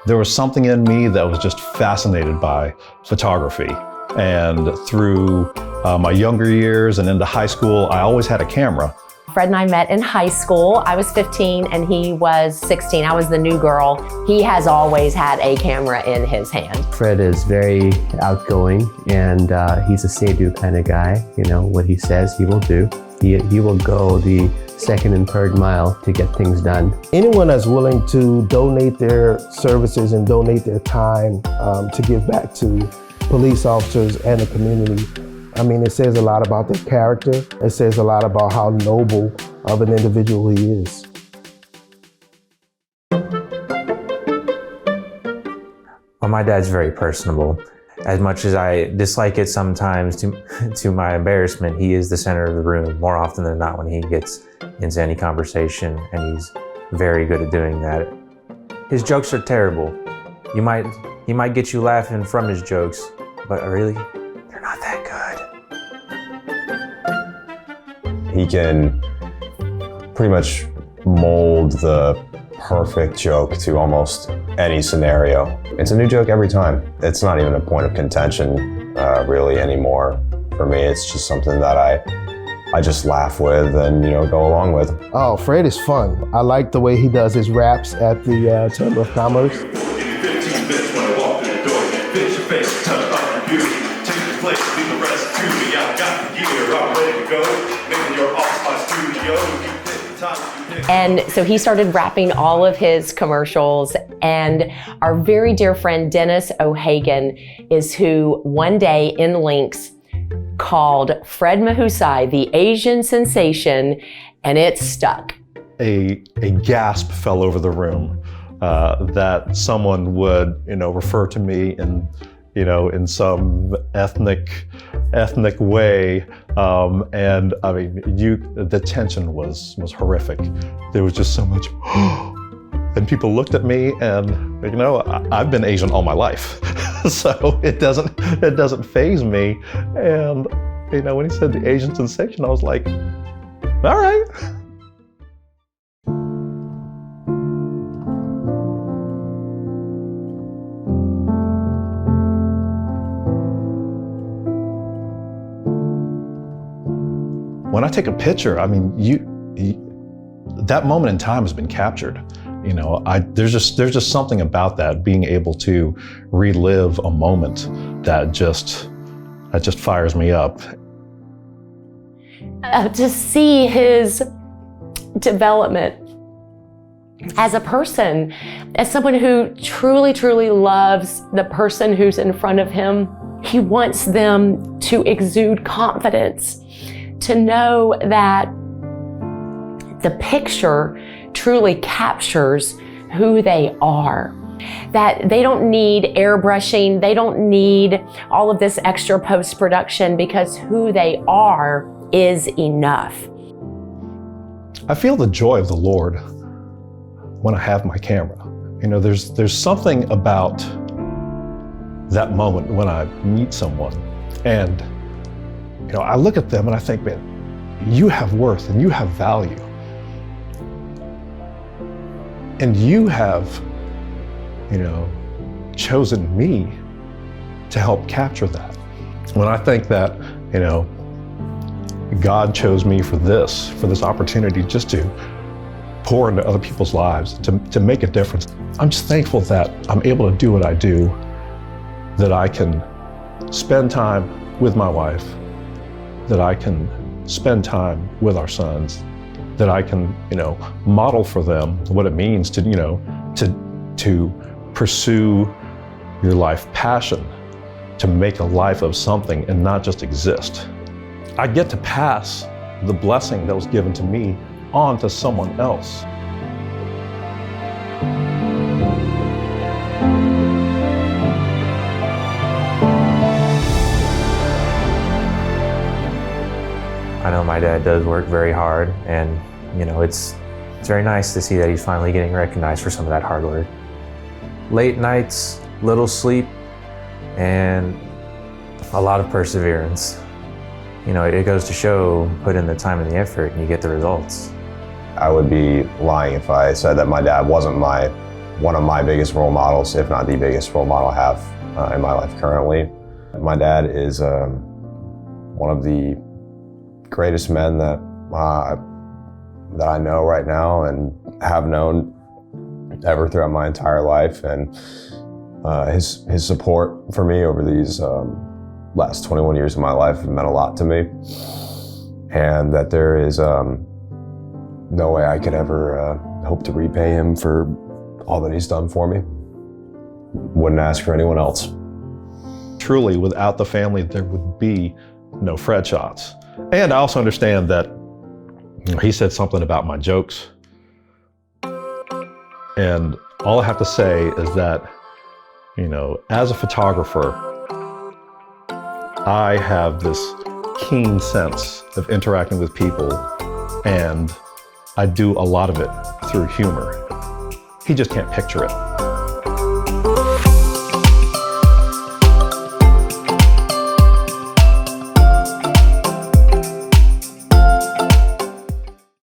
There was something in me that was just fascinated by photography. And through my younger years and into high school, I always had a camera. Fred and I met in high school. I was 15 and he was 16. I was the new girl. He has always had a camera in his hand. Fred is very outgoing and he's a say-do kind of guy. You know, what he says, he will do. He will go the second and third mile to get things done. Anyone that's willing to donate their services and donate their time to give back to police officers and the community, I mean, it says a lot about their character. It says a lot about how noble of an individual he is. Well, my dad's very personable. As much as I dislike it sometimes, to my embarrassment, he is the center of the room more often than not when he gets into any conversation, and he's very good at doing that. His jokes are terrible. He might get you laughing from his jokes, but really, they're not that good. He can pretty much mold the perfect joke to almost any scenario. It's a new joke every time. It's not even a point of contention really anymore. For me, it's just something that I just laugh with and, you know, go along with. Oh, Fred is fun. I like the way he does his raps at the Chamber of Commerce. Give you 15 minutes when I walk through the door. Fix your face, turn up your beauty. Take your place, leave the rest to me. I've got the gear, I'm ready to go. Making your off my studio. And so he started rapping all of his commercials, and our very dear friend Dennis O'Hagan is who one day in Lynx called Fred Mahusai the Asian sensation, and it stuck. A gasp fell over the room that someone would, you know, refer to me in, you know, in some ethnic way, and I mean, the tension was horrific. There was just so much, and people looked at me, and you know, I've been Asian all my life, so it doesn't faze me. And you know, when he said the Asian sensation, I was like, all right. When I take a picture, I mean, that moment in time has been captured. You know, there's just something about that, being able to relive a moment that just fires me up. To see his development as a person, as someone who truly, truly loves the person who's in front of him. He wants them to exude confidence, to know that the picture truly captures who they are, that they don't need airbrushing, they don't need all of this extra post-production, because who they are is enough. I feel the joy of the Lord when I have my camera. You know, there's something about that moment when I meet someone, and you know, I look at them and I think, man, you have worth and you have value. And you have, you know, chosen me to help capture that. When I think that, you know, God chose me for this opportunity just to pour into other people's lives, to make a difference. I'm just thankful that I'm able to do what I do, that I can spend time with my wife, that I can spend time with our sons, that I can, you know, model for them what it means to, you know, to pursue your life passion, to make a life of something and not just exist. I get to pass the blessing that was given to me on to someone else. I know my dad does work very hard, and you know, it's very nice to see that he's finally getting recognized for some of that hard work. Late nights, little sleep, and a lot of perseverance. You know, it goes to show, put in the time and the effort and you get the results. I would be lying if I said that my dad wasn't my one of my biggest role models, if not the biggest role model I have in my life currently. My dad is one of the greatest men that I know right now and have known ever throughout my entire life. And his support for me over these last 21 years of my life have meant a lot to me. And that there is no way I could ever hope to repay him for all that he's done for me. Wouldn't ask for anyone else. Truly, without the family, there would be no Fredshots. And I also understand that he said something about my jokes. And all I have to say is that, as a photographer, I have this keen sense of interacting with people, and I do a lot of it through humor. He just can't picture it.